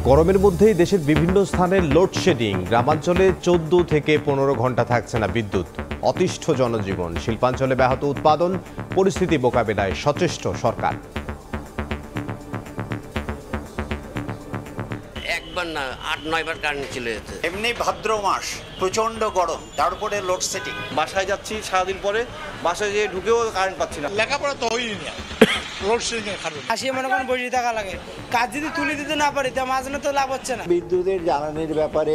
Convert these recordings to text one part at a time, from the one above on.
গরমের মধ্যেই দেশের বিভিন্ন স্থানে লোডশেডিং, গ্রামাঞ্চলে 14 থেকে 15 ঘন্টা থাকছে না বিদ্যুৎ। অতিষ্ঠ জনজীবন, শিল্পাঞ্চলে ব্যাহত উৎপাদন, পরিস্থিতি মোকাবিলায় সচেষ্ট সরকার। একবার না 8-9 বার কারেন্ট চলে যেতে। এমনি ভাদ্র মাস প্রচন্ড গরম, তারপরে লোডশেডিং। বাসায় যাচ্ছি সারাদিন পরে, বাসায় যেয়ে ঢুকেও কারেন্ট পাচ্ছি না। লেখাপড়া তো হয়ই না, লোডশেডিং এর কারণে আসি মনে করেন বসে থাকা লাগে। কাজ যদি তুলে দিতে না পারি তা মাঝখানে তো লাভ হচ্ছে না। বিদ্যুতের জ্বালানির ব্যাপারে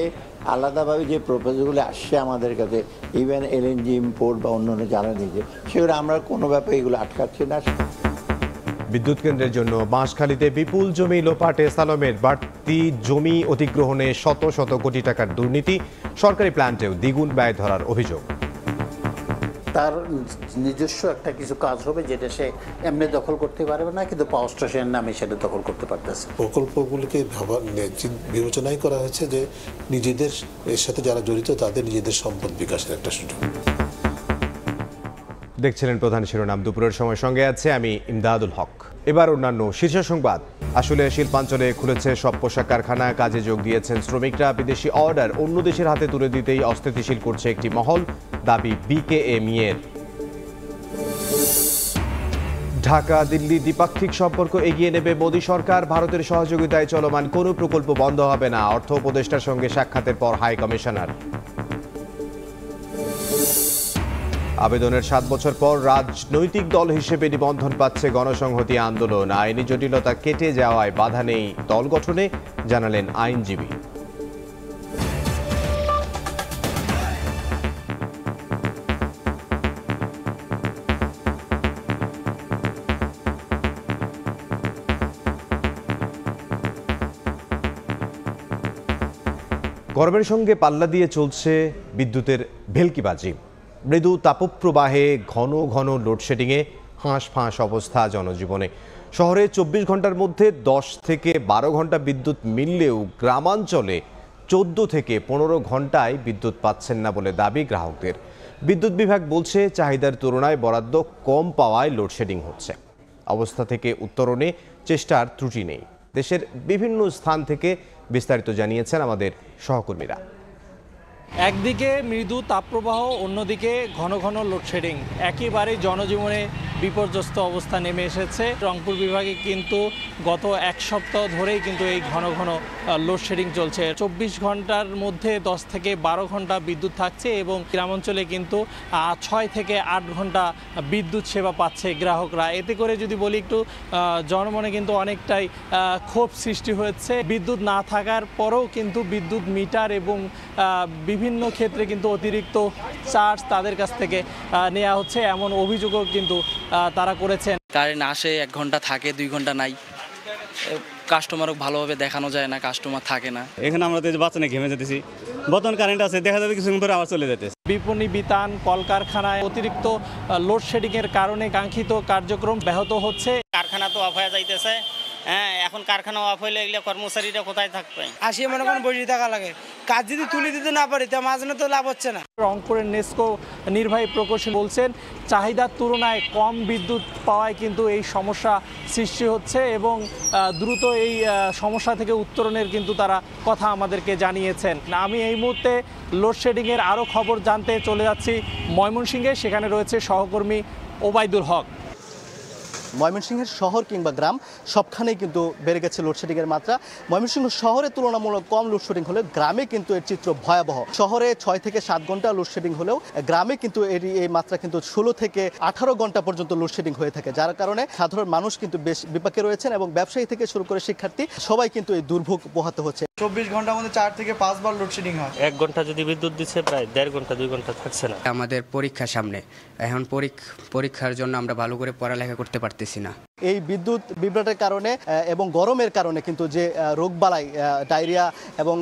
আলাদাভাবে যে প্রপোজালগুলো আসছে আমাদের কাছে, ইভেন এলএনজি ইম্পোর্ট বা অন্যান্য জ্বালানি, সেগুলো আমরা কোনো ব্যাপারে এগুলো আটকাচ্ছি না। বিদ্যুৎ কেন্দ্রের জন্য বাঁশখালীতে বিপুল জমি লোপাটে সালমের, বাড়তি জমি অধিগ্রহণে শত শত কোটি টাকার দুর্নীতি, সরকারি প্ল্যান্টেও দ্বিগুণ ব্যয় ধরার অভিযোগ। তার নিজস্ব একটা কিছু কাজ হবে যেটা সে এমনি দখল করতে পারবে না, কিন্তু পাওয়ার স্টেশনের নামে সেটা দখল করতে পারতেছে। প্রকল্পগুলিকে বিবেচনাই করা হয়েছে যে নিজেদের এর সাথে যারা জড়িত তাদের নিজেদের সম্পদ বিকাশের একটা সুযোগ। দেখছিলেন প্রধান শিরোনাম, দুপুরের সময় সঙ্গে আছে আমি ইমদাদুল হক। এবার অন্যান্য শীর্ষ সংবাদ। আসলে শিল্পাঞ্চলে খুলেছে সব পোশাক কারখানা, কাজে যোগ দিয়েছেন শ্রমিকরা। বিদেশি অর্ডার অন্য দেশের হাতে তুলে দিতেই অস্থিতিশীল করছে একটি মহল, দাবি বিকেএমইএর। ঢাকা দিল্লি দ্বিপাক্ষিক সম্পর্ক এগিয়ে নেবে মোদী সরকার, ভারতের সহযোগিতায় চলমান কোনো প্রকল্প বন্ধ হবে না, অর্থ উপদেষ্টার সঙ্গে সাক্ষাতের পর হাই কমিশনার। আবেদনের 7 বছর পর রাজনৈতিক দল হিসেবে নিবন্ধন পাচ্ছে গণসংহতি আন্দোলন। আইনি জটিলতা কেটে যাওয়ায় বাধা নেই দল গঠনে, জানালেন আইনজীবী। গরমের সঙ্গে পাল্লা দিয়ে চলছে বিদ্যুতের ভেলকিবাজি। মৃদু তাপপ্রবাহে ঘন ঘন লোডশেডিংয়ে হাঁসফাঁস অবস্থা জনজীবনে। শহরে 24 ঘন্টার মধ্যে 10 থেকে 12 ঘন্টা বিদ্যুৎ মিললেও গ্রামাঞ্চলে 14 থেকে 15 ঘন্টায় বিদ্যুৎ পাচ্ছেন না বলে দাবি গ্রাহকদের। বিদ্যুৎ বিভাগ বলছে চাহিদার তুলনায় বরাদ্দ কম পাওয়ায় লোডশেডিং হচ্ছে। অবস্থা থেকে উত্তরণে চেষ্টার ত্রুটি নেই। দেশের বিভিন্ন স্থান থেকে বিস্তারিত জানিয়েছেন আমাদের সহকর্মীরা। একদিকে মৃদু তাপপ্রবাহ, অন্যদিকে ঘন ঘন লোডশেডিং, একেবারে জনজীবনে বিপর্যস্ত অবস্থা নেমে এসেছে। রংপুর বিভাগে কিন্তু গত 1 সপ্তাহ ধরেই কিন্তু এই ঘন ঘন লোডশেডিং চলছে। 24 ঘন্টার মধ্যে 10 থেকে 12 ঘন্টা বিদ্যুৎ থাকছে এবং গ্রামাঞ্চলে কিন্তু 6 থেকে 8 ঘন্টা বিদ্যুৎ সেবা পাচ্ছে গ্রাহকরা। এতে করে যদি বলি একটু জনমনে কিন্তু অনেকটাই ক্ষোভ সৃষ্টি হয়েছে। বিদ্যুৎ না থাকার পরেও কিন্তু বিদ্যুৎ মিটার এবং বিভিন্ন ক্ষেত্রে কিন্তু অতিরিক্ত চার্জ তাদের কাছ থেকে নেওয়া হচ্ছে, এমন অভিযোগও কিন্তু তারা করেছেন। কারেন্ট আসে 1 ঘন্টা থাকে, 2 ঘন্টা নাই, কাস্টমারও ভালোভাবে দেখানো যায় না, কাস্টমার থাকে না। এখানে আমরা তো বাচ্চা নিয়ে ঘেমে যেতেছি, বর্তমান কারেন্ট আছে, দেখা যাবে কিছুক্ষণ পরে আবার চলে যেতেছে। বিপণী বিতান, কলকারখানায় অতিরিক্ত লোডশেডিংয়ের কারণে কাঙ্ক্ষিত কার্যক্রম ব্যাহত হচ্ছে। কারখানা তো অফ হয়ে যাইতেছে, হ্যাঁ, এখন কারখানা অফ হইলে এগুলো কর্মচারীরা কোথায় থাকবে? আসি মনে করেন বসে থাকা লাগে। কাজ যদি তুলে দিতে না পারি তা মাঝখানে তো লাভ হচ্ছে না। রংপুরের নেসকো নির্বাহী প্রকৌশলী বলছেন চাহিদার তুলনায় কম বিদ্যুৎ পাওয়ায় কিন্তু এই সমস্যা সৃষ্টি হচ্ছে এবং দ্রুত এই সমস্যা থেকে উত্তরণের কিন্তু তারা কথা আমাদেরকে জানিয়েছেন। আমি এই মুহূর্তে লোডশেডিংয়ের আরও খবর জানতে চলে যাচ্ছি ময়মনসিংহে, সেখানে রয়েছে সহকর্মী ওবায়দুল হক। ময়মনসিংহের শহর কিংবা গ্রাম সবখানেই কিন্তু বেড়ে গেছে লোডশেডিংয়ের মাত্রা। ময়মনসিংহ শহরে তুলনামূলক কম লোডশেডিং হলেও গ্রামে কিন্তু এর চিত্র ভয়াবহ। শহরে 6 থেকে 7 ঘন্টা লোডশেডিং হলেও গ্রামে কিন্তু এই মাত্রা কিন্তু 16 থেকে 18 ঘন্টা পর্যন্ত লোডশেডিং হয়ে থাকে, যার কারণে সাধারণ মানুষ কিন্তু বেশ বিপাকে রয়েছেন এবং ব্যবসায়ী থেকে শুরু করে শিক্ষার্থী সবাই কিন্তু এই দুর্ভোগ পোহাতে হচ্ছে। 24 ঘন্টার মধ্যে 4 থেকে 5 বার লোডশেডিং হয়। 1 ঘন্টা যদি বিদ্যুৎ দিচ্ছে প্রায় 1.5 ঘন্টা 2 ঘন্টা থাকছে না। আমাদের পরীক্ষা সামনে, এখন পরীক্ষার জন্য আমরা ভালো করে পড়ালেখা করতে পারতেছি না। এই বিদ্যুৎ বিভ্রাটের কারণে এবং গরমের কারণে কিন্তু যে রোগবালাই, ডায়রিয়া এবং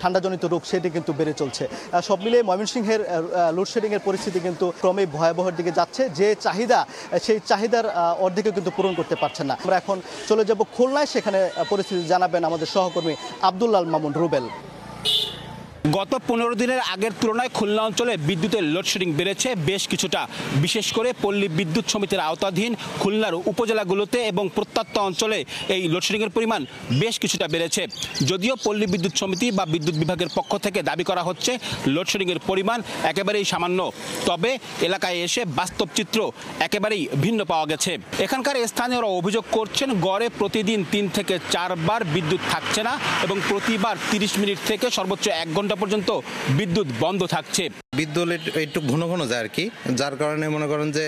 ঠান্ডাজনিত রোগ সেটি কিন্তু বেড়ে চলছে। সব মিলিয়ে ময়মনসিংহের লোডশেডিংয়ের পরিস্থিতি কিন্তু ক্রমেই ভয়াবহের দিকে যাচ্ছে। যে চাহিদা, সেই চাহিদার অর্ধেকও কিন্তু পূরণ করতে পারছে না। আমরা এখন চলে যাব খুলনায়, সেখানে পরিস্থিতি জানাবেন আমাদের সহকর্মী আব্দুল্লাহ মামুন রুবেল। গত 15 দিনের আগের তুলনায় খুলনা অঞ্চলে বিদ্যুতের লোডশেডিং বেড়েছে বেশ কিছুটা, বিশেষ করে পল্লী বিদ্যুৎ সমিতির আওতাধীন খুলনার উপজেলাগুলোতে এবং প্রত্যন্ত অঞ্চলে এই লোডশেডিংয়ের পরিমাণ বেশ কিছুটা বেড়েছে। যদিও পল্লী বিদ্যুৎ সমিতি বা বিদ্যুৎ বিভাগের পক্ষ থেকে দাবি করা হচ্ছে লোডশেডিংয়ের পরিমাণ একেবারেই সামান্য, তবে এলাকায় এসে বাস্তব চিত্র একেবারেই ভিন্ন পাওয়া গেছে। এখানকার স্থানীয়রা অভিযোগ করছেন গড়ে প্রতিদিন 3 থেকে 4 বার বিদ্যুৎ থাকছে না এবং প্রতিবার 30 মিনিট থেকে সর্বোচ্চ 1 ঘন্টা পর্যন্ত বিদ্যুৎ বন্ধ থাকছে। বিদ্যুৎ একটু ঘন ঘন যায় আর কি, যার কারণে মনে করেন যে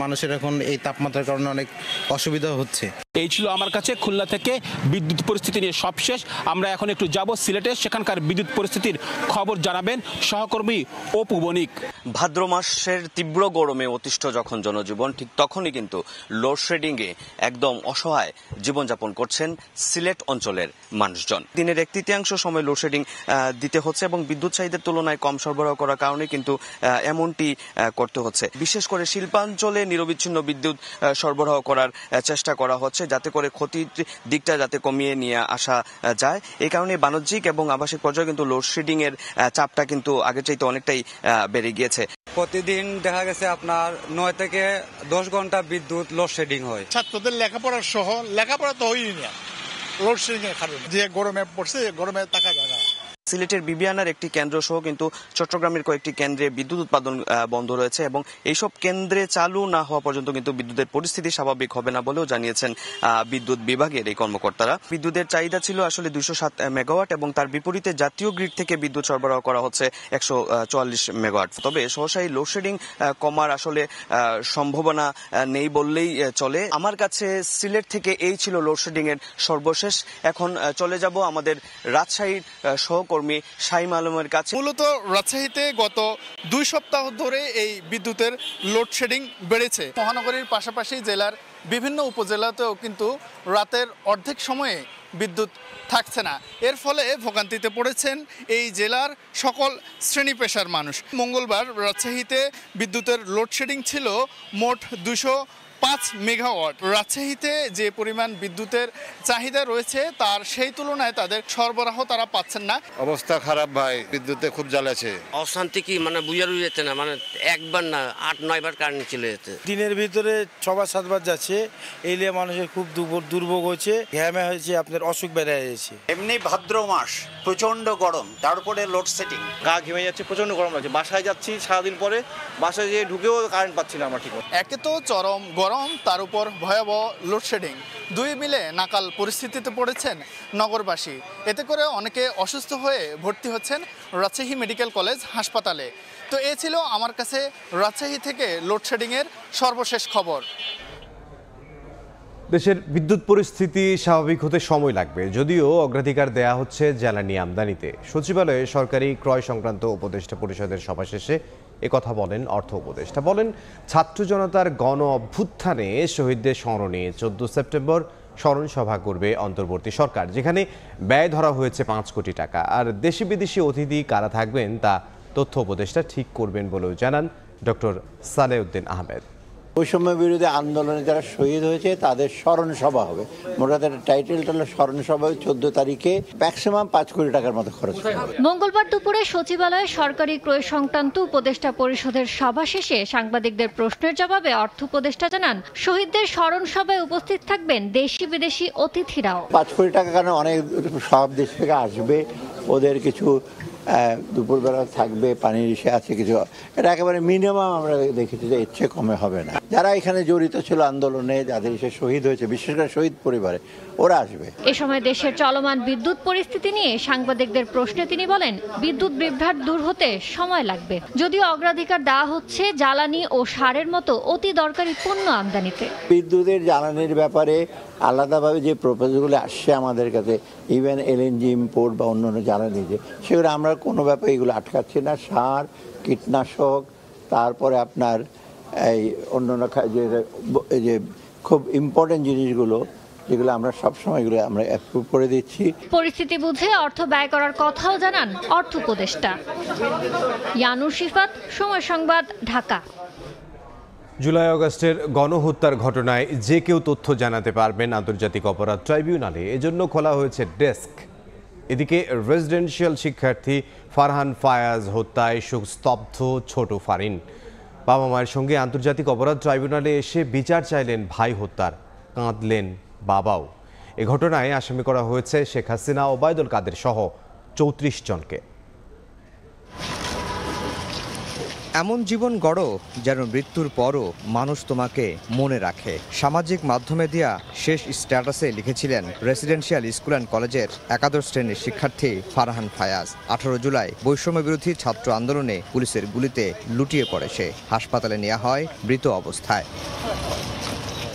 মানুষের এখন এই তাপমাত্রার কারণে অনেক অসুবিধা হচ্ছে। এই ছিল আমার কাছে খুলনা থেকে বিদ্যুৎ পরিস্থিতি নিয়ে সবশেষ। আমরা এখন একটু যাব সিলেটে, সেখানকার বিদ্যুৎ পরিস্থিতির খবর জানাবেন সহকর্মী অপু বণিক। ভাদ্র মাসের তীব্র গরমে অতিষ্ঠ যখন জনজীবন, ঠিক তখনই কিন্তু লোডশেডিংয়ে একদম অসহায় জীবনযাপন করছেন সিলেট অঞ্চলের মানুষজন। দিনের 1/3 সময় লোডশেডিং দিতে হচ্ছে এবং বিদ্যুৎ চাহিদার তুলনায় কম সরবরাহ করার কারণে কিন্তু এমনটি করতে হচ্ছে। বিশেষ করে শিল্পাঞ্চলে নিরবিচ্ছিন্ন বিদ্যুৎ সরবরাহ করার চেষ্টা করা হচ্ছে যাতে করে ক্ষতির দিকটা যাতে কমিয়ে নিয়ে আসা যায়। এই কারণে বাণিজ্যিক এবং আবাসিক পর্যায়ে কিন্তু লোডশেডিং এর চাপটা কিন্তু আগের চাইতে অনেকটাই বেড়ে গিয়েছে। প্রতিদিন দেখা গেছে আপনার 9 থেকে 10 ঘন্টা বিদ্যুৎ লোডশেডিং হয়। ছাত্রদের লেখাপড়ার সহ লেখাপড়া তো হয়ই না লোডশেডিং এর কারণে, যে গরমে পড়ছে গরমে থাকা যায় না। সিলেটের বিবিআনার একটি কেন্দ্র সহ কিন্তু চট্টগ্রামের কয়েকটি কেন্দ্রে বিদ্যুৎ উৎপাদন বন্ধ রয়েছে এবং এইসব কেন্দ্রে চালু না হওয়া পর্যন্ত কিন্তু বিদ্যুতের পরিস্থিতি স্বাভাবিক হবে না বলেও জানিয়েছেন বিদ্যুৎ বিভাগের এই কর্মকর্তারা। বিদ্যুতের চাহিদা ছিল আসলে 207 মেগাওয়াট এবং তার বিপরীতে জাতীয় গ্রিড থেকে বিদ্যুৎ সরবরাহ করা হচ্ছে 144 মেগাওয়াট। তবে সহসাই লোডশেডিং কমার আসলে সম্ভাবনা নেই বললেই চলে। আমার কাছে সিলেট থেকে এই ছিল লোডশেডিং এর সর্বশেষ। এখন চলে যাব আমাদের রাজশাহীর সহকর্মী শাইম আলমের কাছে। মূলত রাজশাহীতে গত 2 সপ্তাহ ধরে এই বিদ্যুতের লোডশেডিং বেড়েছে। মহানগরীর পাশাপাশি জেলার বিভিন্ন উপজেলাতেও কিন্তু রাতের অর্ধেক সময়ে বিদ্যুৎ থাকছে না। এর ফলে ভোগান্তিতে পড়েছেন এই জেলার সকল শ্রেণী পেশার মানুষ। মঙ্গলবার রাজশাহীতে বিদ্যুতের লোডশেডিং ছিল মোট 205 মেগাওয়াট। রাজশাহীতে যে পরিমাণ বিদ্যুতের চাহিদা রয়েছে তার সেই তুলনায় তাদের সরবরাহ তারা পাচ্ছেন না। অবস্থা খারাপ ভাই, বিদ্যুতে খুব জ্বালাছে। অশান্তি কি মানে বুঝার যেতে না, মানে 1 বার না 8-9 বার কারেন্ট চলে যেতে। দিনের ভিতরে 6-7 বার যাচ্ছে, এই নিয়ে মানুষের খুব দুর্ভোগ হয়েছে, ঘ্যামে হয়েছে, আপনার অসুখ বেড়ে যাচ্ছে। এমনি ভাদ্র মাস প্রচন্ড গরম, তারপরে লোডশেডিং, গা ঘেমে যাচ্ছে, প্রচন্ড গরম লাগছে। বাসায় যাচ্ছি সারাদিন পরে, বাসায় যেয়ে ঢুকেও কারেন্ট পাচ্ছি না আমরা ঠিক মতো। একে তো চরম গরম, তার উপর ভয়াবহ লোডশেডিং, দুই মিলে নাকাল পরিস্থিতিতে পড়েছেন নগরবাসী। এতে করে অনেকে অসুস্থ হয়ে ভর্তি হচ্ছেন রাজশাহী মেডিকেল কলেজ হাসপাতালে। তো এ ছিল আমার কাছে রাজশাহী থেকে লোডশেডিংয়ের সর্বশেষ খবর। দেশের বিদ্যুৎ পরিস্থিতি স্বাভাবিক হতে সময় লাগবে, যদিও অগ্রাধিকার দেয়া হচ্ছে জ্বালানি আমদানিতে। সচিবালয়ে সরকারি ক্রয় সংক্রান্ত উপদেষ্টা পরিষদের সভা শেষে একথা বলেন অর্থ উপদেষ্টা। বলেন, ছাত্র জনতার গণ অভ্যুত্থানে শহীদদের স্মরণে 14 সেপ্টেম্বর স্মরণ সভা করবে অন্তর্বর্তী সরকার, যেখানে ব্যয় ধরা হয়েছে 5 কোটি টাকা। আর দেশি বিদেশি অতিথি কারা থাকবেন তা তথ্য উপদেষ্টা ঠিক করবেন বলেও জানান ডক্টর সালেউদ্দিন আহমেদ। বৈষম্য বিরোধী আন্দোলনে যারা শহীদ হয়েছে তাদের স্মরণ সভা হবে। মোটা টাইটেলটা হলো স্মরণ সভা। 14 তারিখে ম্যাক্সিমাম 5 কোটি টাকার মতো খরচ হবে। মঙ্গলবার দুপুরে সচিবালয়ে সরকারি ক্রয় সংক্রান্ত উপদেষ্টা পরিষদের সভা শেষে সাংবাদিকদের প্রশ্নের জবাবে অর্থ উপদেষ্টা জানান, শহীদদের স্মরণ সভায় উপস্থিত থাকবেন দেশি বিদেশি অতিথিরাও। 5 কোটি টাকা কারণে অনেক সব দেশ থেকে আসবে, ওদের কিছু দুপুরবেলা থাকবে, পানির ইসে আছে কিছু, এটা একেবারে মিনিমাম আমরা দেখেছি যে ইচ্ছে কমে হবে না। যারা এখানে জড়িত ছিল আন্দোলনে, যাদের ইসে শহীদ হয়েছে, বিশেষ করে শহীদ পরিবারে, ওরা আসবে। এ সময় দেশের চলমান বিদ্যুৎ পরিস্থিতি নিয়ে সাংবাদিকদের প্রশ্নে তিনি বলেন, বিদ্যুৎ বিভ্রাট দূর হতে সময় লাগবে, যদিও অগ্রাধিকার দেওয়া হচ্ছে জ্বালানি ও সারের মতো অতি দরকারি পণ্য আমদানিতে। বিদ্যুতের জ্বালানির ব্যাপারে আলাদাভাবে যে প্রপোজালগুলো আসছে আমাদের কাছে, ইভেন এলএনজি ইম্পোর্ট বা অন্যান্য জ্বালানি, যে সেগুলো আমরা কোনো ব্যাপারে এগুলো আটকাচ্ছি না। সার, কীটনাশক, তারপরে আপনার এই অন্যান্য যে খুব ইম্পর্টেন্ট জিনিসগুলো, যেগুলো আমরা সবসময় এগুলো আমরা অ্যাপ্রুভ করে দিচ্ছি। পরিস্থিতি বুঝে অর্থ ব্যয় করার কথাও জানান অর্থ উপদেষ্টা। ইয়ানুর শিফাত, সময় সংবাদ, ঢাকা। জুলাই আগস্টের গণহত্যার ঘটনায় যে কেউ তথ্য জানাতে পারবেন আন্তর্জাতিক অপরাধ ট্রাইব্যুনালে। এজন্য খোলা হয়েছে ডেস্ক। এদিকে রেসিডেন্সিয়াল শিক্ষার্থী ফারহান ফায়াজ হত্যায় শোকস্তব্ধ ছোট ফারিন। বাবা মায়ের সঙ্গে আন্তর্জাতিক অপরাধ ট্রাইব্যুনালে এসে বিচার চাইলেন ভাই হত্যার, কাঁদলেন বাবাও। এ ঘটনায় আসামি করা হয়েছে শেখ হাসিনা, ওবায়দুল কাদের সহ 34 জনকে। এমন জীবন গড়ো যেন মৃত্যুর পরও মানুষ তোমাকে মনে রাখে। সামাজিক মাধ্যমে দেয়া শেষ স্ট্যাটাসে লিখেছিলেন রেসিডেন্সিয়াল স্কুল অ্যান্ড কলেজের একাদশ শ্রেণীর শিক্ষার্থী ফারহান ফায়াজ। 18 জুলাই বৈষম্য বিরোধী ছাত্র আন্দোলনে পুলিশের গুলিতে লুটিয়ে পড়ে সে। হাসপাতালে নেওয়া হয় মৃত অবস্থায়।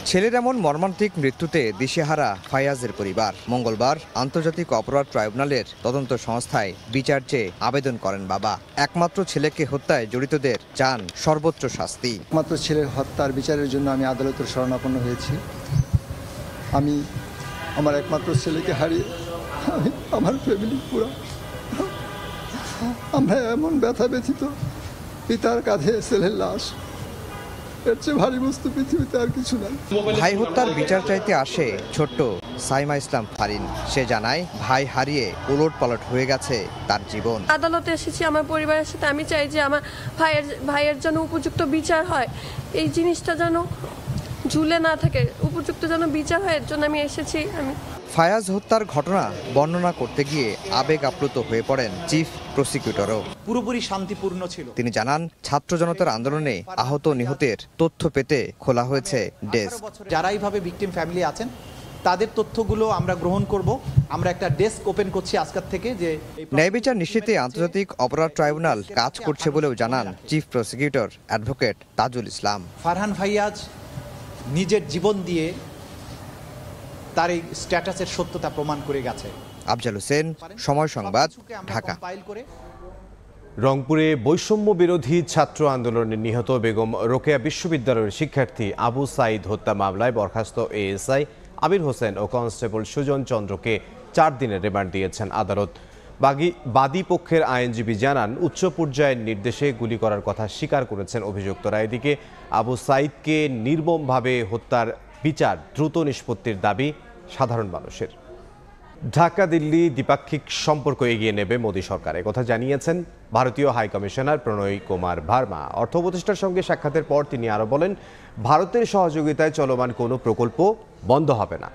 ছেলের এমন মর্মান্তিক মৃত্যুতে দিশেহারা ফায়াজের পরিবার। মঙ্গলবার আন্তর্জাতিক অপরাধ ট্রাইব্যুনালের তদন্ত সংস্থায় বিচার চেয়ে আবেদন করেন বাবা। একমাত্র ছেলেকে হত্যায় জড়িতদের চান সর্বোচ্চ শাস্তি। একমাত্র ছেলের হত্যার বিচারের জন্য আমি আদালতের শরণাপন্ন হয়েছি। আমি আমার একমাত্র ছেলেকে হারিয়ে আমার ফ্যামিলি পুরো আমরা এমন ব্যথা ব্যথিত। পিতার কাঁধে ছেলের লাশ, এর চেয়ে ভারী বস্তু পৃথিবীতে আর কিছু নাই। ভাই হত্যার বিচার চাইতে আসে ছোট্ট সাইমা ইসলাম ফারিন। সে জানায় ভাই হারিয়ে উলটপালট হয়ে গেছে তার জীবন। আদালতে এসেছি আমার পরিবারের সাথে। আমি চাই যে আমার ভাইয়ের যেন উপযুক্ত বিচার হয়, এই জিনিসটা যেন ঝুলে না থাকে, উপযুক্ত যেন বিচার হয়, এর জন্য আমি এসেছি। ফায়াজ হত্যার ঘটনা বর্ণনা করতে গিয়ে আবেগ আপ্লুত হয়ে পড়েন চিফ প্রসিকিউটরও। পুরোপুরি শান্তিপূর্ণ ছিল। তিনি জানান ছাত্র জনতার আন্দোলনে আহত নিহতের তথ্য পেতে খোলা হয়েছে ডেস্ক। যারা এইভাবে ভিকটিম ফ্যামিলি আছেন তাদের তথ্যগুলো আমরা গ্রহণ করব। আমরা একটা ডেস্ক ওপেন করছি আজকের থেকে। যে ন্যায় বিচার নিশ্চিতে আন্তর্জাতিক অপরাধ ট্রাইব্যুনাল কাজ করছে বলেও জানান chief prosecutor advocate Tajul Islam. Farhan Fayaz নিজের জীবন দিয়ে তার এই স্ট্যাটাসের সত্যতা প্রমাণ করে গেছে। আফজাল হোসেন, সময় সংবাদ, ঢাকা। রংপুরে বৈষম্য বিরোধী ছাত্র আন্দোলনে নিহত বেগম রোকেয়া বিশ্ববিদ্যালয়ের শিক্ষার্থী আবু সাইদ হত্যা মামলায় বরখাস্ত এএসআই আমির হোসেন ও কনস্টেবল সুজন চন্দ্রকে 4 দিনের রিমান্ড দিয়েছেন আদালত। বাদী পক্ষের আইনজীবী জানান উচ্চ পর্যায়ের নির্দেশে গুলি করার কথা স্বীকার করেছেন অভিযুক্তরা। এদিকে আবু সাইদকে নির্মমভাবে হত্যার বিচার দ্রুত নিষ্পত্তির দাবি সাধারণ মানুষের। ঢাকা দিল্লি দ্বিপাক্ষিক সম্পর্ক এগিয়ে নেবে মোদী সরকার, কথা জানিয়েছেন ভারতীয় হাই কমিশনার প্রণয় কুমার ভার্মা। অর্থ উপদেষ্টার সঙ্গে সাক্ষাতের পর তিনি আরও বলেন, ভারতের সহযোগিতায় চলমান কোনো প্রকল্প বন্ধ হবে না।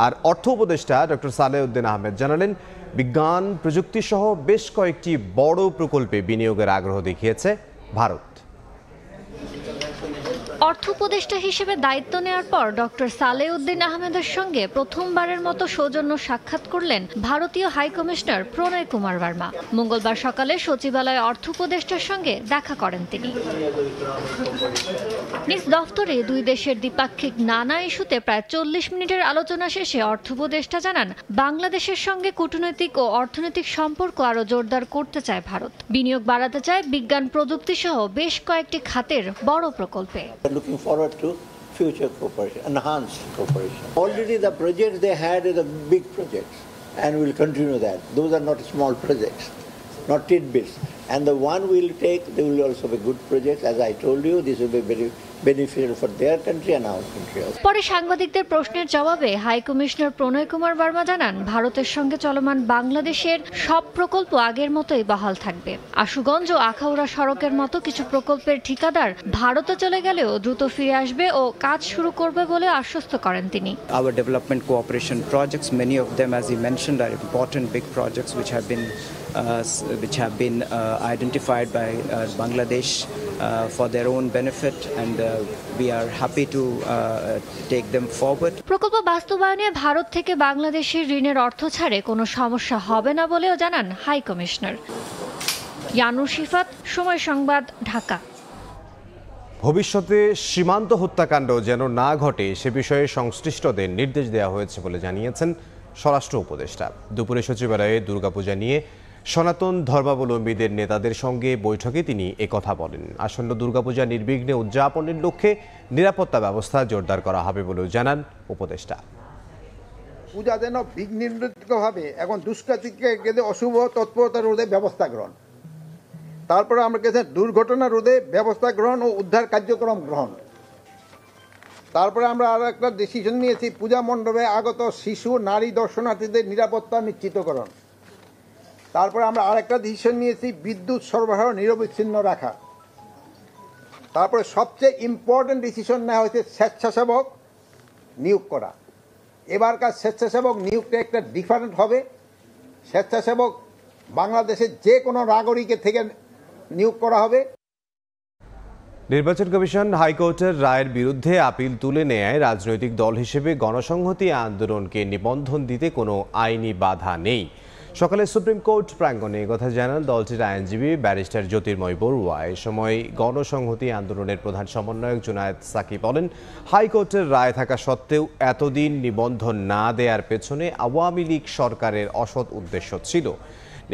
আর অর্থ উপদেষ্টা ডক্টর সালেউদ্দিন আহমেদ জানালেন, বিজ্ঞান প্রযুক্তি সহ বেশ কয়েকটি বড় প্রকল্পে বিনিয়োগের আগ্রহ দেখিয়েছে ভারত। অর্থ উপদেষ্টা হিসেবে দায়িত্ব নেওয়ার পর ডক্টর সালেউদ্দিন আহমেদের সঙ্গে প্রথমবারের মতো সৌজন্য সাক্ষাৎ করলেন ভারতীয় হাই কমিশনার প্রণয় কুমার ভার্মা। মঙ্গলবার সকালে সচিবালয়ে অর্থ উপদেষ্টার সঙ্গে দেখা করেন তিনি। নিজ দফতরে দুই দেশের দ্বিপাক্ষিক নানা ইস্যুতে প্রায় 40 মিনিটের আলোচনা শেষে অর্থ উপদেষ্টা জানান, বাংলাদেশের সঙ্গে কূটনৈতিক ও অর্থনৈতিক সম্পর্ক আরও জোরদার করতে চায় ভারত। বিনিয়োগ বাড়াতে চায় বিজ্ঞান প্রযুক্তি সহ বেশ কয়েকটি খাতের বড় প্রকল্পে। Looking forward to future cooperation, enhanced cooperation. Already the projects they had are the big projects, and we'll continue that. Those are not small projects, not tidbits. And the one we'll take, they will also be good projects. As I told you, this will be very beneficial for their country and our country. পরে সাংবাদিকদের প্রশ্নের জবাবে high commissioner প্রণয় কুমার ভার্মা জানান, ভারতের সঙ্গে চলমান বাংলাদেশের সব প্রকল্প আগের মতোই বহাল থাকবে। আশুগঞ্জ ও আখাউড়া সড়কের মতো কিছু প্রকল্পের ঠিকাদার ভারতে চলে গেলেও দ্রুত ফিরে আসবে ও কাজ শুরু করবে বলে আশ্বস্ত করেন তিনি। Our development cooperation projects, many of them, as he mentioned, are important big projects which have been identified by Bangladesh for their own benefit, and we are happy to take them forward. প্রকল্প বাস্তবায়নে ভারত থেকে বাংলাদেশের ঋণের অর্থ ছাড়ে কোনো সমস্যা হবে না বলেও জানান হাই কমিশনার। ইয়ানুর শিফাত, সময় সংবাদ, ঢাকা। ভবিষ্যতে সীমান্ত হত্যাকাণ্ড যেন না ঘটে সে বিষয়ে সংশ্লিষ্টদের নির্দেশ দেওয়া হয়েছে বলে জানিয়েছেন স্বরাষ্ট্র উপদেষ্টা। দুপুরে সচিবালয়ে দুর্গাপূজা নিয়ে সনাতন ধর্মাবলম্বীদের নেতাদের সঙ্গে বৈঠকে তিনি একথা বলেন। আসন্ন দুর্গাপূজা নির্বিঘ্নে উদযাপনের লক্ষ্যে নিরাপত্তা ব্যবস্থা জোরদার করা হবে বলেও জানান উপদেষ্টা। পূজা যেন বিঘ্নিতভাবে এখন দুষ্কৃতিকে গেলে অশুভ তৎপরতা রোধে ব্যবস্থা গ্রহণ, তারপরে আমরা গেছে দুর্ঘটনা রোধে ব্যবস্থা গ্রহণ ও উদ্ধার কার্যক্রম গ্রহণ। তারপরে আমরা আরো একটা ডিসিশন নিয়েছি, পূজা মণ্ডপে আগত শিশু নারী দর্শনার্থীদের নিরাপত্তা নিশ্চিতকরণ। তারপরে আমরা আরেকটা ডিসিশন নিয়েছি বিদ্যুৎ সরবরাহ নিরবিচ্ছিন্ন রাখা। তারপরে সবচেয়ে ইম্পর্টেন্ট ডিসিশন নেওয়া হয়েছে স্বেচ্ছাসেবক নিয়োগ করা। এবারকার স্বেচ্ছাসেবক নিয়োগটা একটা ডিফারেন্ট হবে। স্বেচ্ছাসেবক বাংলাদেশের যে কোনো নাগরিকের থেকে নিয়োগ করা হবে। নির্বাচন কমিশন হাইকোর্টের রায়ের বিরুদ্ধে আপিল তুলে নেয় রাজনৈতিক দল হিসেবে গণসংহতি আন্দোলনকে নিবন্ধন দিতে কোনো আইনি বাধা নেই। সকালে সুপ্রিম কোর্ট প্রাঙ্গণে কথা জানান দলটির আইনজীবী ব্যারিস্টার জ্যোতির্ময় বড়ুয়া। এ সময় গণসংহতি আন্দোলনের প্রধান সমন্বয়ক জুনায়েদ সাকি বলেন, হাইকোর্টের রায় থাকা সত্ত্বেও এতদিন নিবন্ধন না দেওয়ার পেছনে আওয়ামী লীগ সরকারের অসৎ উদ্দেশ্য ছিল।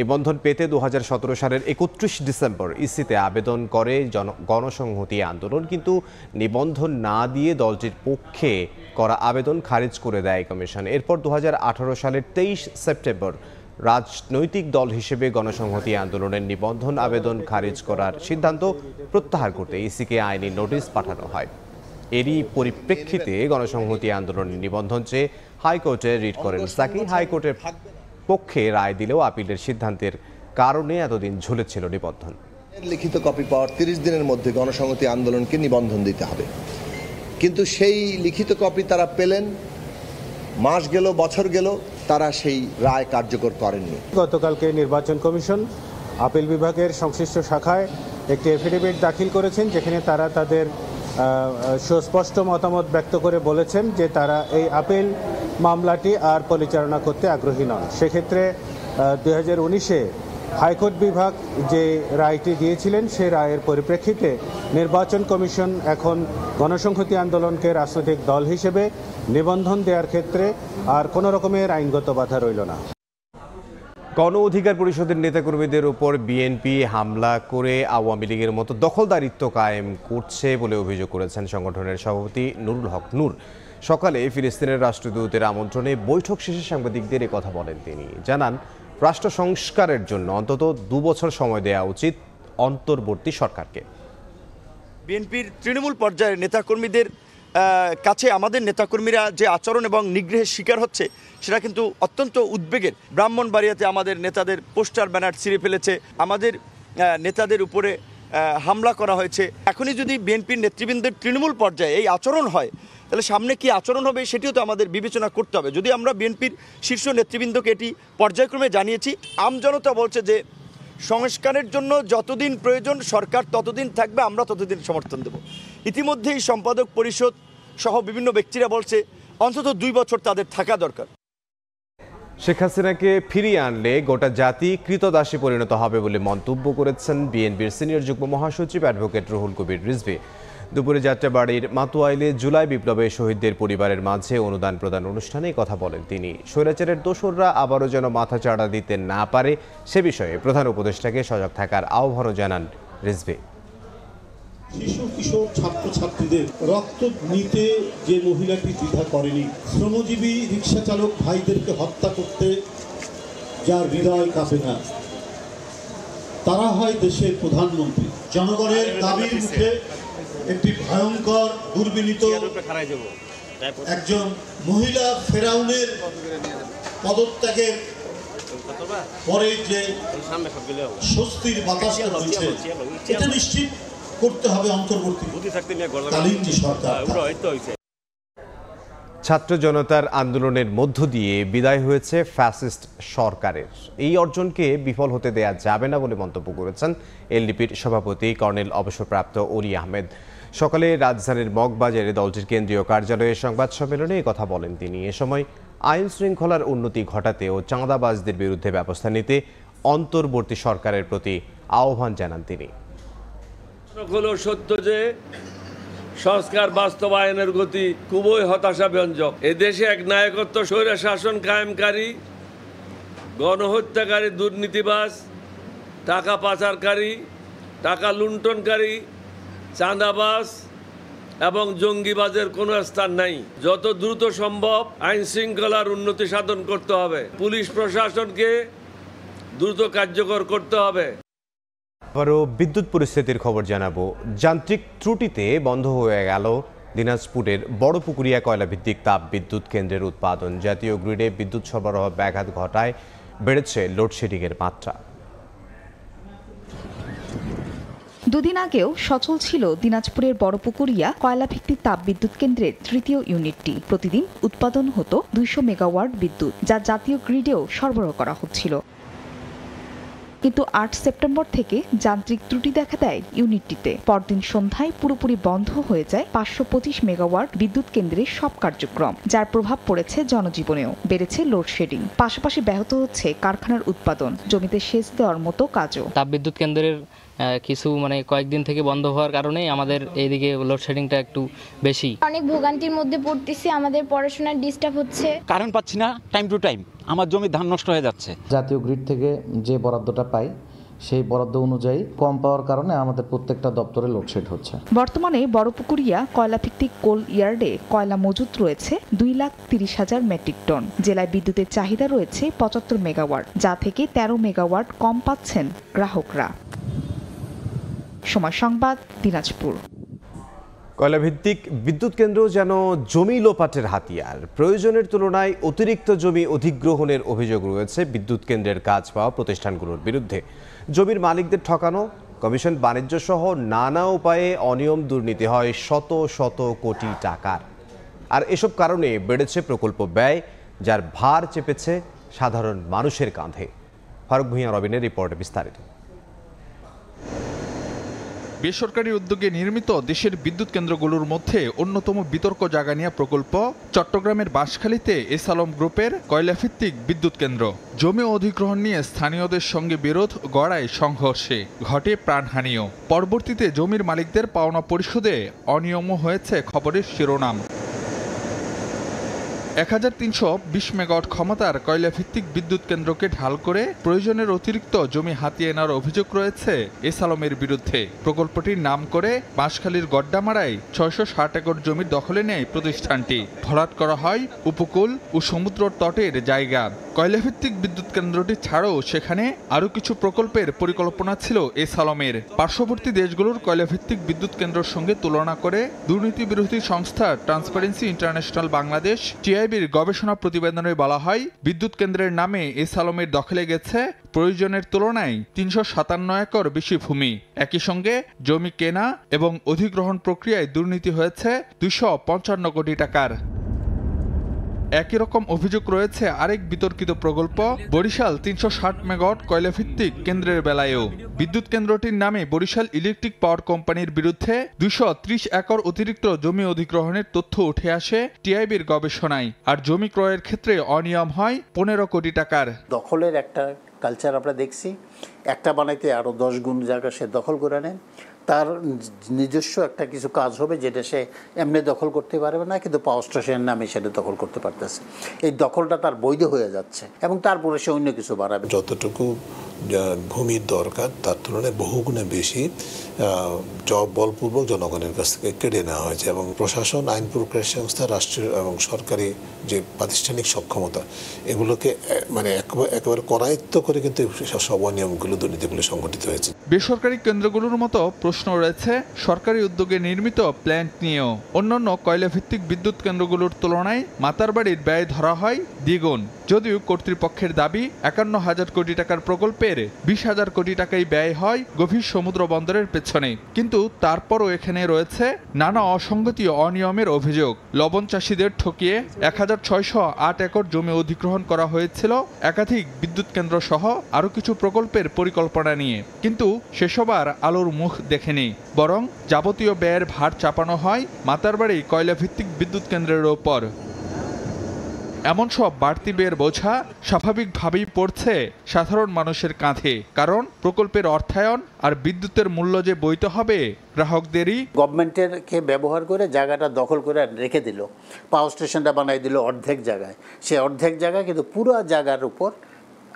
নিবন্ধন পেতে 2017 সালের 31 ডিসেম্বর ইসিতে আবেদন করে গণসংহতি আন্দোলন, কিন্তু নিবন্ধন না দিয়ে দলটির পক্ষে করা আবেদন খারিজ করে দেয় কমিশন। এরপর 2018 সালের 23 সেপ্টেম্বর রাজনৈতিক দল হিসেবে গণসংহতি আন্দোলনের নিবন্ধন আবেদন খারিজ করার সিদ্ধান্ত প্রত্যাহার করতে ইসিকে আইনি নোটিশ পাঠানো হয়। এরই পরিপ্রেক্ষিতে গণসংহতি আন্দোলনের নিবন্ধন চেয়ে হাইকোর্টে রিট করেন সাকি। হাইকোর্টের পক্ষে রায় দিলেও আপিলের সিদ্ধান্তের কারণে এতদিন ঝুলেছিল নিবন্ধন। লিখিত কপি পাওয়ার 30 দিনের মধ্যে গণসংহতি আন্দোলনকে নিবন্ধন দিতে হবে, কিন্তু সেই লিখিত কপি তারা পেলেন, মাস গেল, বছর গেল, তারা সেই রায় কার্যকর করেননি। গতকালকে নির্বাচন কমিশন আপিল বিভাগের সংশ্লিষ্ট শাখায় একটি এফিডেভিট দাখিল করেছেন, যেখানে তারা তাদের সুস্পষ্ট মতামত ব্যক্ত করে বলেছেন যে তারা এই আপিল মামলাটি আর পরিচালনা করতে আগ্রহী নন। সেক্ষেত্রে 2019-এ হাইকোর্ট বিভাগ যে রায়টি দিয়েছিলেন সেই রায়ের পরিপ্রেক্ষিতে নির্বাচন কমিশন এখন গণসংহতি আন্দোলনকে রাজনৈতিক দল হিসেবে নিবন্ধন দেওয়ার ক্ষেত্রে আর কোনো রকমের আইনগত বাধা রইল না। গণ অধিকার পরিষদের নেতাকর্মীদের উপর বিএনপি হামলা করে আওয়ামী লীগের মতো দখলদারিত্ব কায়েম করছে বলে অভিযোগ করেছেন সংগঠনের সভাপতি নুরুল হক নূর। সকালে ফিলিস্তিনের রাষ্ট্রদূতের আমন্ত্রণে বৈঠক শেষে সাংবাদিকদের এ কথা বলেন তিনি। জানান, রাষ্ট্র সংস্কারের জন্য অন্তত 2 বছর সময় দেওয়া উচিত অন্তর্বর্তী সরকারকে। বিএনপির তৃণমূল পর্যায়ের নেতাকর্মীদের কাছে আমাদের নেতাকর্মীরা যে আচরণ এবং নিগ্রহের শিকার হচ্ছে সেটা কিন্তু অত্যন্ত উদ্বেগের। ব্রাহ্মণবাড়িয়াতে আমাদের নেতাদের পোস্টার ব্যানার ছিঁড়ে ফেলেছে, আমাদের নেতাদের উপরে হামলা করা হয়েছে। এখনই যদি বিএনপির নেতৃবৃন্দের তৃণমূল পর্যায়ে এই আচরণ হয়, তাহলে সামনে কি আচরণ হবে সেটিও তো আমাদের বিবেচনা করতে হবে। যদি আমরা বিএনপির শীর্ষ নেতৃবৃন্দকে এটি পর্যায়ক্রমে জানিয়েছি, আমজনতা বলছে যে সংস্কারের জন্য যতদিন প্রয়োজন সরকার ততদিন থাকবে, আমরা ততদিন সমর্থন দেব। ইতিমধ্যেই সম্পাদক পরিষদ সহ বিভিন্ন ব্যক্তিরা বলছে অন্তত 2 বছর তাদের থাকা দরকার। শেখ হাসিনাকে ফিরিয়ে আনলে গোটা জাতি কৃতদাসী পরিণত হবে বলে মন্তব্য করেছেন বিএনপির সিনিয়র যুগ্ম মহাসচিব অ্যাডভোকেট রুহুল কবির রিজভী। দুপুরে যাত্রাবাড়ির মাতুয়াইলে জুলাই বিপ্লবে শহীদদের পরিবারের মাঝে অনুদান প্রদান অনুষ্ঠানে কথা বলেন তিনি। স্বৈরাচারের দোসররা আবারও যেন মাথা চাড়া দিতে না পারে সে বিষয়ে প্রধান উপদেষ্টাকে সজাগ থাকার আহ্বানও জানান রিজভী। শিশু কিশোর ছাত্রছাত্রীদের রক্ত নিতে যে মহিলাটি দ্বিধা করেনি, শ্রমজীবী রিক্সা চালক ভাইদেরকে হত্যা করতে যার হৃদয় কাঁপে না, তারা হয় দেশের প্রধানমন্ত্রী। জনগণের দাবির মুখে একটি ভয়ঙ্কর দুর্বিনীত একজন মহিলা ফেরাউনের পদত্যাগের পরে যে স্বস্তির বাতাসটা বইছে, এটা নিশ্চিত করতে হবে অন্তর্বর্তীকালীন সরকার। ছাত্র জনতার আন্দোলনের মধ্য দিয়ে বিদায় হয়েছে ফ্যাসিস্ট সরকারের। এই অর্জনকে বিফল হতে দেয়া যাবে না বলে মন্তব্য করেছেন এলডিপির সভাপতি কর্নেল অবসরপ্রাপ্ত অলি আহমেদ। সকালে রাজধানীর মগবাজারে দলটির কেন্দ্রীয় কার্যালয়ে সংবাদ সম্মেলনে কথা বলেন তিনি। এ সময় আইন শৃঙ্খলার উন্নতি ঘটাতে ও চাঁদাবাজদের বিরুদ্ধে ব্যবস্থা নিতে অন্তর্বর্তী সরকারের প্রতি আহ্বান জানান তিনি। হলো সত্য যে সংস্কার বাস্তবায়নের গতি খুবই হতাশাব্যঞ্জক। এদেশে এক নায়কত্ব স্বৈর শাসন কায়েমকারী, গণহত্যাকারী, দুর্নীতিবাজ, টাকা পাচারকারী, টাকা লুণ্ঠনকারী, চাঁদাবাজ এবং জঙ্গিবাজের কোনো স্থান নাই। যত দ্রুত সম্ভব আইন শৃঙ্খলার উন্নতি সাধন করতে হবে, পুলিশ প্রশাসনকে দ্রুত কার্যকর করতে হবে। আবারও বিদ্যুৎ পরিস্থিতির খবর জানাবো। যান্ত্রিক ত্রুটিতে বন্ধ হয়ে গেল দিনাজপুরের বড়পুকুরিয়া কয়লা ভিত্তিক তাপ বিদ্যুৎ কেন্দ্রের উৎপাদন। জাতীয় গ্রিডে বিদ্যুৎ সরবরাহ ব্যাঘাত ঘটায় বেড়েছে লোডশেডিংয়ের মাত্রা। দুদিন আগেও সচল ছিল দিনাজপুরের বড়পুকুরিয়া কয়লাভিত্তিক তাপবিদ্যুৎ কেন্দ্রের তৃতীয় ইউনিটটি। প্রতিদিন উৎপাদন হতো 200 মেগাওয়াট বিদ্যুৎ, যা জাতীয় গ্রিডেও সরবরাহ করা হচ্ছিল। কিন্তু 8 সেপ্টেম্বর থেকে যান্ত্রিক ত্রুটি দেখা দেয় ইউনিটটিতে। পরদিন সন্ধ্যায় পুরোপুরি বন্ধ হয়ে যায় 525 মেগাওয়াট বিদ্যুৎ কেন্দ্রের সব কার্যক্রম, যার প্রভাব পড়েছে জনজীবনেও। বেড়েছে লোডশেডিং, পাশাপাশি ব্যাহত হচ্ছে কারখানার উৎপাদন, জমিতে সেচ দেওয়ার মতো কাজও। তাপবিদ্যুৎ কেন্দ্রের কিছু কয়েকদিন থেকে বন্ধ হওয়ার কারণে আমাদের এইদিকে লোডশেডিংটা একটু বেশি। অনেক ভোগান্তির মধ্যে পড়তেছি, আমাদের পড়াশোনার ডিস্টার্ব হচ্ছে, কারেন্ট পাচ্ছি না টাইম টু টাইম, আমার জমি ধান নষ্ট হয়ে যাচ্ছে। জাতীয় গ্রিড থেকে যে বরাদ্দটা পাই সেই বরাদ্দ অনুযায়ী কম পাওয়ার কারণে আমাদের প্রত্যেকটা দপ্তরে লোডশেড হচ্ছে। বর্তমানে বড়পুকুরিয়া কয়লাভিত্তিক কোল ইয়ার্ডে কয়লা মজুত রয়েছে 2,30,000 মেট্রিক টন। জেলায় বিদ্যুতের চাহিদা রয়েছে 75 মেগাওয়াট, যা থেকে 13 মেগাওয়াট কম পাচ্ছেন গ্রাহকরা। সময় সংবাদ, দিনাজপুর। কয়লাভিত্তিক বিদ্যুৎ কেন্দ্র যেন জমি লোপাটের হাতিয়ার। প্রয়োজনের তুলনায় অতিরিক্ত জমি অধিগ্রহণের অভিযোগ রয়েছে বিদ্যুৎ কেন্দ্রের কাজ পাওয়া প্রতিষ্ঠানগুলোর বিরুদ্ধে। জমির মালিকদের ঠকানো, কমিশন বাণিজ্য সহ নানা উপায়ে অনিয়ম দুর্নীতি হয় শত শত কোটি টাকার। আর এসব কারণে বেড়েছে প্রকল্প ব্যয়, যার ভার চেপেছে সাধারণ মানুষের কাঁধে। ফারুক ভূঁইয়া রবিনের রিপোর্টে বিস্তারিত। বেসরকারি উদ্যোগে নির্মিত দেশের বিদ্যুৎ কেন্দ্রগুলোর মধ্যে অন্যতম বিতর্ক জায়গা নিয়ে প্রকল্প চট্টগ্রামের বাঁশখালীতে এস আলম গ্রুপের কয়লাভিত্তিক বিদ্যুৎ কেন্দ্র। জমি অধিগ্রহণ নিয়ে স্থানীয়দের সঙ্গে বিরোধ গড়ায় সংঘর্ষে, ঘটে প্রাণহানিও। পরবর্তীতে জমির মালিকদের পাওনা পরিশোধে অনিয়মও হয়েছে খবরের শিরোনাম। 1320 মেগাওয়াট ক্ষমতার কয়লাভিত্তিক বিদ্যুৎ কেন্দ্রকে ঢাল করে প্রয়োজনের অতিরিক্ত জমি হাতিয়ে নেওয়ার অভিযোগ রয়েছে এস আলমের বিরুদ্ধে। প্রকল্পটির নাম করে বাঁশখালীর গড্ডামারায় 660 একর জমির দখলে নেয় প্রতিষ্ঠানটি। ভরাট করা হয় উপকূল ও সমুদ্র তটের জায়গা। কয়লাভিত্তিক বিদ্যুৎ কেন্দ্রটি ছাড়াও সেখানে আরও কিছু প্রকল্পের পরিকল্পনা ছিল এস আলমের। পার্শ্ববর্তী দেশগুলোর কয়লাভিত্তিক বিদ্যুৎ কেন্দ্রের সঙ্গে তুলনা করে দুর্নীতি বিরোধী সংস্থা ট্রান্সপারেন্সি ইন্টারন্যাশনাল বাংলাদেশ টিআইবির গবেষণা প্রতিবেদনে বলা হয়, বিদ্যুৎ কেন্দ্রের নামে এস আলমের দখলে গেছে প্রয়োজনের তুলনায় 357 একর বেশি ভূমি। একই সঙ্গে জমি কেনা এবং অধিগ্রহণ প্রক্রিয়ায় দুর্নীতি হয়েছে 255 কোটি টাকার। একই রকম অভিযোগ রয়েছে আরেক বিতর্কিত প্রকল্প বরিশাল 360 মেগাওয়াট কয়লাভিত্তিক কেন্দ্রের বেলায়ও। বিদ্যুৎ কেন্দ্রটির নামে বরিশাল ইলেকট্রিক পাওয়ার কোম্পানির বিরুদ্ধে 230 একর অতিরিক্ত জমি অধিগ্রহণের তথ্য উঠে আসে টিআইবির গবেষণায়। আর জমি ক্রয়ের ক্ষেত্রে অনিয়ম হয় 15 কোটি টাকার। দখলের একটা কালচার আমরা দেখছি, একটা বানাইতে আরও 10 গুণ জায়গা সে দখল করে নেন। তার নিজস্ব একটা কিছু কাজ হবে যেটা সে এমনি দখল করতে পারবে না, কিন্তু পাওয়ার স্টেশনের নামে সেটা দখল করতে পারতেছে। এই দখলটা তার বৈধ হয়ে যাচ্ছে এবং তারপরে সে অন্য কিছু বাড়াবে। যতটুকু ভূমির দরকার তার তুলনায় বহুগুণে বেশি বলপূর্বক জনগণের কাছ থেকে কেড়ে নেওয়া হয়েছে এবং প্রশাসন, আইন প্রক্রিয়া সংস্থা, রাষ্ট্রীয় এবং সরকারি যে প্রাতিষ্ঠানিক সক্ষমতা এগুলোকে একেবারে করায়ত্ত করে কিন্তু সব অনিয়মগুলো, দুর্নীতিগুলো সংঘটিত হয়েছে। বেসরকারি কেন্দ্রগুলোর মতো প্রশ্ন রয়েছে সরকারি উদ্যোগে নির্মিত প্ল্যান্ট নিয়েও। অন্যান্য কয়লাভিত্তিক বিদ্যুৎ কেন্দ্রগুলোর তুলনায় মাতারবাড়ির ব্যয় ধরা হয় দ্বিগুণ। যদিও কর্তৃপক্ষের দাবি 51,000 কোটি টাকার প্রকল্পের 20,000 কোটি টাকাই ব্যয় হয় গভীর সমুদ্র বন্দরের পেছনে, কিন্তু তারপরও এখানে রয়েছে নানা অসঙ্গতি ও অনিয়মের অভিযোগ। লবণ চাষিদের ঠকিয়ে 1608 একর জমি অধিগ্রহণ করা হয়েছিল একাধিক বিদ্যুৎ কেন্দ্র সহ আরও কিছু প্রকল্পের পরিকল্পনা নিয়ে, কিন্তু সেসব আর আলোর মুখ দেখেনি। বরং যাবতীয় ব্যয়ের ভার চাপানো হয় মাতারবাড়ি কয়লাভিত্তিক বিদ্যুৎ কেন্দ্রের ওপর। এমন সব বাড়তি ব্যয়ের বোঝা স্বাভাবিকভাবেই পড়ছে সাধারণ মানুষের কাঁধে, কারণ প্রকল্পের অর্থায়ন আর বিদ্যুতের মূল্য যে বইতে হবে গ্রাহকদেরই। গভর্নমেন্টেরকে ব্যবহার করে জায়গাটা দখল করে রেখে দিল, পাওয়ার স্টেশনটা বানাই দিল অর্ধেক জায়গায়। সে অর্ধেক জায়গায় কিন্তু পুরো জায়গার উপর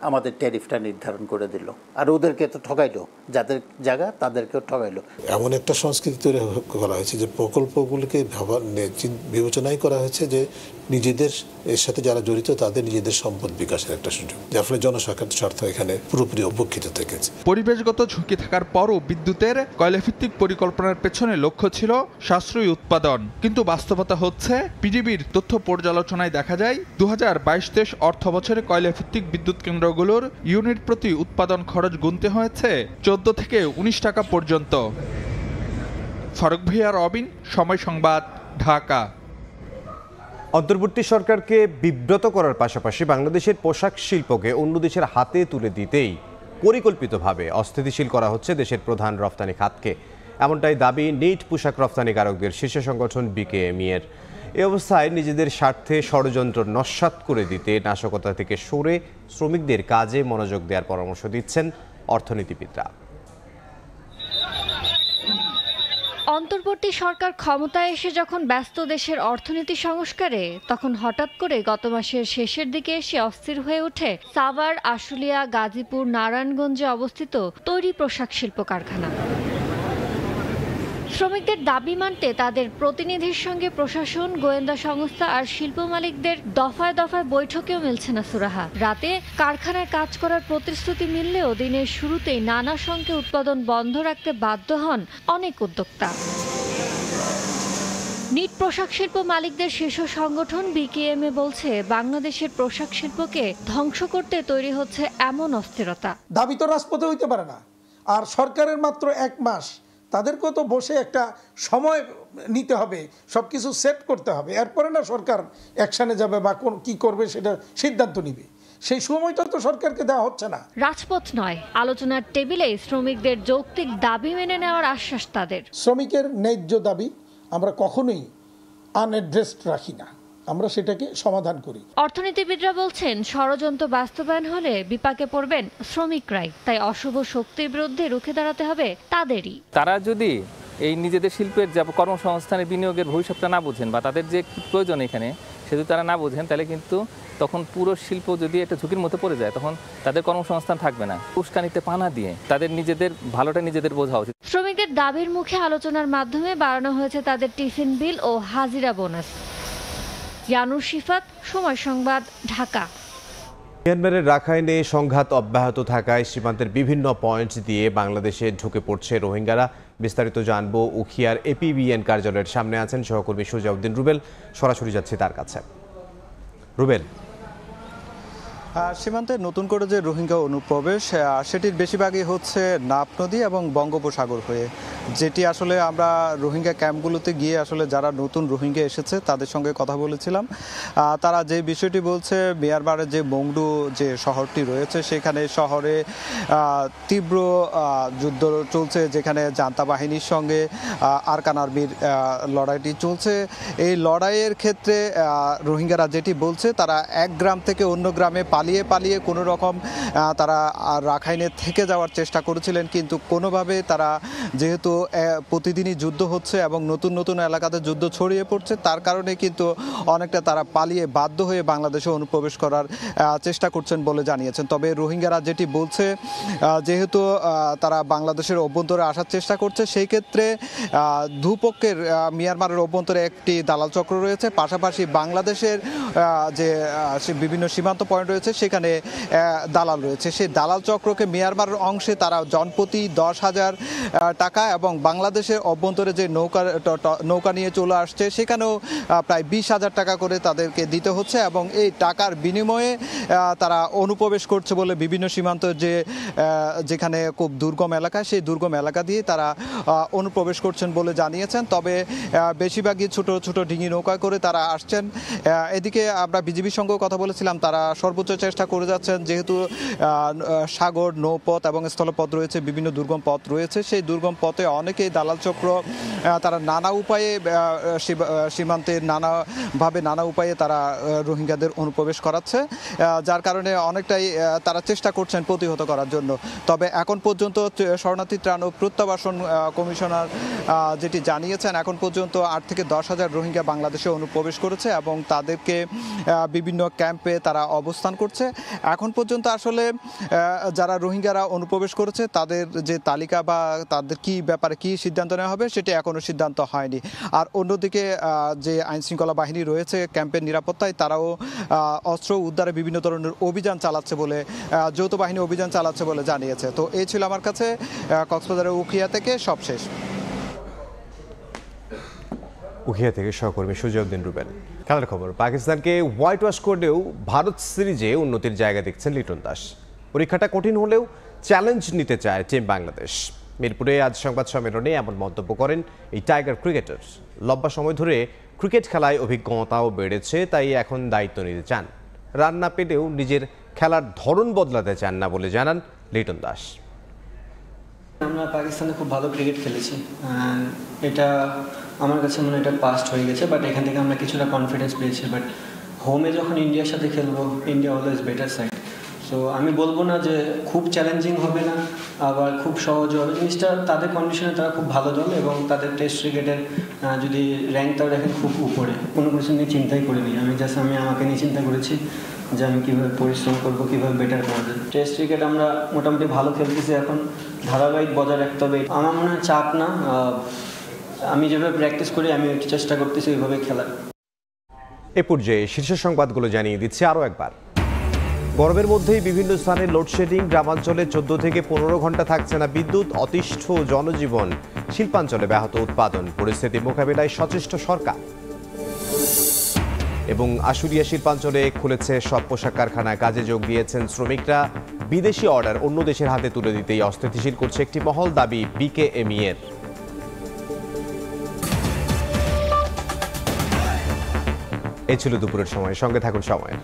আমাদের ট্যারিফটা নির্ধারণ করে দিল, আর ওদেরকে তো ঠকাইলো, যাদের জায়গা তাদেরকেও ঠকাইলো। এমন একটা সংস্কৃতি তৈরি করা হয়েছে যে প্রকল্পগুলিকে বিবেচনাই করা হয়েছে যে নিজেদের এর সাথে যারা জড়িত তাদের নিজেদের সম্পদ বিকাশের একটা সুযোগ, যার ফলে জনস্বার্থের স্বার্থ এখানে পুরোপুরি উপেক্ষিত থেকেছে। পরিবেশগত ঝুঁকি থাকার পরও বিদ্যুতের কয়লাভিত্তিক পরিকল্পনার পেছনে লক্ষ্য ছিল সাশ্রয়ী উৎপাদন, কিন্তু বাস্তবতা হচ্ছে পিডিবির তথ্য পর্যালোচনায় দেখা যায় 2022-23 অর্থ বছরে কয়লাভিত্তিক বিদ্যুৎ কেন্দ্র কেন্দ্রগুলোর ইউনিট প্রতি উৎপাদন খরচ গুনতে হয়েছে 14 থেকে 19 টাকা পর্যন্ত। ফারুক ভূঁইয়া, রবিন, সময় সংবাদ, ঢাকা। অন্তর্বর্তী সরকারকে বিব্রত করার পাশাপাশি বাংলাদেশের পোশাক শিল্পকে অন্য দেশের হাতে তুলে দিতেই পরিকল্পিতভাবে অস্থিতিশীল করা হচ্ছে দেশের প্রধান রপ্তানি খাতকে। এমনটাই দাবি নিট পোশাক রপ্তানিকারকদের শীর্ষ সংগঠন বিকেএমই-এর। এ অবস্থায় নিজেদের স্বার্থে ষড়যন্ত্র নস্যাৎ করে দিতে নাশকতা থেকে সরে শ্রমিকদের কাজে মনোযোগ দেওয়ার পরামর্শ দিচ্ছেন অর্থনীতিবিদরা। অন্তর্বর্তী সরকার ক্ষমতায় এসে যখন ব্যস্ত দেশের অর্থনীতি সংস্কারে, তখন হঠাৎ করে গত মাসের শেষের দিকে এসে অস্থির হয়ে ওঠে সাভার, আশুলিয়া, গাজীপুর, নারায়ণগঞ্জে অবস্থিত তৈরি পোশাক শিল্প কারখানা। শ্রমিকদের দাবি মানতে তাদের প্রতিনিধির সঙ্গে প্রশাসন, গোয়েন্দা সংস্থা আর শিল্প মালিকদের দফায় দফায় বৈঠকেও মিলছে না সুরাহা। রাতে কারখানায় কাজ করার প্রতিশ্রুতি মিললেও দিনের শুরুতেই নানা শঙ্কে উৎপাদন বন্ধ রাখতে বাধ্য হন অনেক উদ্যোক্তা। নিট পোশাক শিল্প মালিকদের শীর্ষ সংগঠন বিকেএমএ বলছে, বাংলাদেশের পোশাক শিল্পকে ধ্বংস করতে তৈরি হচ্ছে এমন অস্থিরতা। দাবি তো রাজপথে হইতে পারে না, আর সরকারের মাত্র 1 মাস, তাদেরকেও তো বসে একটা সময় নিতে হবে, সবকিছু সেট করতে হবে, এরপরে না সরকার অ্যাকশনে যাবে বা কি করবে সেটা সিদ্ধান্ত নিবে। সেই সময়টা তো সরকারকে দেওয়া হচ্ছে না। রাজপথ নয়, আলোচনার টেবিলে শ্রমিকদের যৌক্তিক দাবি মেনে নেওয়ার আশ্বাস তাদের। শ্রমিকের ন্যায্য দাবি আমরা কখনোই আনএড্রেসড রাখি না, আমরা সেটাকে সমাধান করি। অর্থনীতিবিদরা বলছেন, ষড়যন্ত্র বাস্তবায়ন হলে বিপাকে পড়বেন শ্রমিকরাই, তাই অশুভ শক্তির বিরুদ্ধে রুখে দাঁড়াতে হবে তাদেরই। তারা যদি এই নিজেদের শিল্পের যে কর্মসংস্থানের বিনিয়োগের ভবিষ্যৎটা না বুঝেন বা তাদের যে প্রয়োজন এখানে সেটা তারা না বুঝেন, তাহলে কিন্তু তখন পুরো শিল্প যদি একটা ঝুঁকির মধ্যে পড়ে যায়, তখন তাদের কর্মসংস্থান থাকবে না। উস্কানিতে পানা দিয়ে তাদের নিজেদের ভালোটা নিজেদের বোঝা উচিত। শ্রমিকদের দাবির মুখে আলোচনার মাধ্যমে বাড়ানো হয়েছে তাদের টিফিন বিল ও হাজিরা বোনাস। ইয়ানুর শিফাত, সময় সংবাদ, ঢাকা। মিয়ানমারের রাখাইনে সংঘাত অব্যাহত থাকায় সীমান্তের বিভিন্ন পয়েন্ট দিয়ে বাংলাদেশে ঢুকে পড়ছে রোহিঙ্গারা। বিস্তারিত জানবো উখিয়ার এপিবিএন কার্যালয়ের সামনে আছেন সহকর্মী সুজাউদ্দিন রুবেল। সরাসরি যাচ্ছি তার কাছে। রুবেল, সীমান্তে নতুন করে যে রোহিঙ্গা অনুপ্রবেশ, সেটির বেশিরভাগই হচ্ছে নাফ নদী এবং বঙ্গোপসাগর হয়ে, যেটি আসলে আমরা রোহিঙ্গা ক্যাম্পগুলোতে গিয়ে আসলে যারা নতুন রোহিঙ্গা এসেছে তাদের সঙ্গে কথা বলেছিলাম। তারা যে বিষয়টি বলছে, মিয়ানমারের যে মংডু যে শহরটি রয়েছে, সেখানে শহরে তীব্র যুদ্ধ চলছে, যেখানে জান্তা বাহিনীর সঙ্গে আরকান আর্মির লড়াইটি চলছে। এই লড়াইয়ের ক্ষেত্রে রোহিঙ্গারা যেটি বলছে, তারা এক গ্রাম থেকে অন্য গ্রামে পালিয়ে পালিয়ে কোনো রকম তারা রাখাইনে থেকে যাওয়ার চেষ্টা করেছিলেন, কিন্তু কোনোভাবে তারা, যেহেতু প্রতিদিনই যুদ্ধ হচ্ছে এবং নতুন নতুন এলাকাতে যুদ্ধ ছড়িয়ে পড়ছে, তার কারণে কিন্তু অনেকটা তারা পালিয়ে বাধ্য হয়ে বাংলাদেশে অনুপ্রবেশ করার চেষ্টা করছেন বলে জানিয়েছেন। তবে রোহিঙ্গারা যেটি বলছে, যেহেতু তারা বাংলাদেশের অভ্যন্তরে আসার চেষ্টা করছে, সেই ক্ষেত্রে দুপক্ষের মিয়ানমারের অভ্যন্তরে একটি দালাল চক্র রয়েছে, পাশাপাশি বাংলাদেশের যে বিভিন্ন সীমান্ত পয়েন্ট রয়েছে সেখানে দালাল রয়েছে। সেই দালাল চক্রকে মিয়ানমারের অংশে তারা জনপ্রতি 10,000 টাকা এবং বাংলাদেশের অভ্যন্তরে যে নৌকা নিয়ে চলে আসছে সেখানেও প্রায় 20,000 টাকা করে তাদেরকে দিতে হচ্ছে, এবং এই টাকার বিনিময়ে তারা অনুপ্রবেশ করছে বলে বিভিন্ন সীমান্ত যেখানে খুব দুর্গম এলাকা, সেই দুর্গম এলাকা দিয়ে তারা অনুপ্রবেশ করছেন বলে জানিয়েছেন। তবে বেশিরভাগই ছোট ছোট ডিঙি নৌকা করে তারা আসছেন। এদিকে আমরা বিজিবির সঙ্গেও কথা বলেছিলাম, তারা সর্বোচ্চ চেষ্টা করে যাচ্ছেন, যেহেতু সাগর, নৌপথ এবং স্থলপথ রয়েছে, বিভিন্ন দুর্গম পথ রয়েছে, সেই দুর্গম পথে অনেকেই দালাল চক্র তারা নানা উপায়ে সীমান্তে নানা উপায়ে তারা রোহিঙ্গাদের অনুপ্রবেশ করাচ্ছে, যার কারণে অনেকটাই তারা চেষ্টা করছেন প্রতিহত করার জন্য। তবে এখন পর্যন্ত শরণার্থী ত্রাণ ও প্রত্যাবাসন কমিশনার যেটি জানিয়েছেন, এখন পর্যন্ত 8 থেকে 10,000 রোহিঙ্গা বাংলাদেশে অনুপ্রবেশ করেছে এবং তাদেরকে বিভিন্ন ক্যাম্পে তারা অবস্থান করছে। এখন পর্যন্ত আসলে যারা রোহিঙ্গারা অনুপ্রবেশ করেছে তাদের যে তালিকা বা তাদের কি ব্যাপারে কি সিদ্ধান্ত নেওয়া হবে সেটি এখনো সিদ্ধান্ত হয়নি। আর অন্যদিকে যে আইনশৃঙ্খলা বাহিনী রয়েছে ক্যাম্পের নিরাপত্তায়, তারাও অস্ত্র উদ্ধারে বিভিন্ন ধরনের অভিযান চালাচ্ছে বলে, যৌথ বাহিনী অভিযান চালাচ্ছে বলে জানিয়েছে। তো এই ছিল আমার কাছে কক্সবাজারের উখিয়া থেকে সবশেষ। উখিয়া থেকে সহকর্মী সুজাউদ্দিন রুবেল। খেলার খবর, পাকিস্তানকে হোয়াইট ওয়াশ করলেও ভারত সিরিজে উন্নতির জায়গা দেখছেন লিটন দাস। পরীক্ষাটা কঠিন হলেও চ্যালেঞ্জ নিতে চায় টিম বাংলাদেশ। মিরপুরে আজ সংবাদ সম্মেলনে এমন মন্তব্য করেন এই টাইগার ক্রিকেটার। লম্বা সময় ধরে ক্রিকেট খেলায় অভিজ্ঞতাও বেড়েছে, তাই এখন দায়িত্ব নিতে চান। রান না পেলেও নিজের খেলার ধরন বদলাতে চান না বলে জানান লিটন দাস। আমরা পাকিস্তানে খুব ভালো ক্রিকেট খেলেছি, এটা আমার কাছে মনে হয় এটা পাস্ট হয়ে গেছে, বাট এখান থেকে আমরা কিছুটা কনফিডেন্স পেয়েছি। বাট হোমে যখন ইন্ডিয়ার সাথে খেলবো, India always better side. So আমি বলবো না যে খুব চ্যালেঞ্জিং হবে না, আবার খুব সহজ হবে। জিনিসটা তাদের কন্ডিশনে তারা খুব ভালো দল এবং তাদের টেস্ট ক্রিকেটের যদি র্যাঙ্কটাও দেখেন খুব উপরে, কোনো কিছু নিয়ে চিন্তাই করিনি। আমি আমাকে নিয়ে চিন্তা করেছি যে আমি কীভাবে পরিশ্রম করবো, কীভাবে বেটার করা যায়। টেস্ট ক্রিকেট আমরা মোটামুটি ভালো খেলতেছি, এখন ধারাবাহিক বজায় রাখতে হবে। আমার মনে হয় চাপ না, আমি যেভাবে প্র্যাকটিস করি আমি চেষ্টা করতেছি ওইভাবে খেলার। এ পর্যায়ে শীর্ষ সংবাদগুলো জানিয়ে দিচ্ছে আরও একবার। গরমের মধ্যেই বিভিন্ন স্থানে লোডশেডিং, গ্রামাঞ্চলে 14 থেকে 15 ঘন্টা থাকছে না বিদ্যুৎ, অতিষ্ঠ জনজীবন, শিল্পাঞ্চলে ব্যাহত উৎপাদন, পরিস্থিতি মোকাবিলায় সচেষ্ট সরকার। এবং আশুলিয়া শিল্পাঞ্চলে খুলেছে সব পোশাক কারখানা, কাজে যোগ দিয়েছেন শ্রমিকরা। বিদেশি অর্ডার অন্য দেশের হাতে তুলে দিতেই অস্থিতিশীল করছে একটি মহল, দাবি বিকেএমই এর। এই ছিল দুপুরের সময়, সঙ্গে থাকুন সময়ের।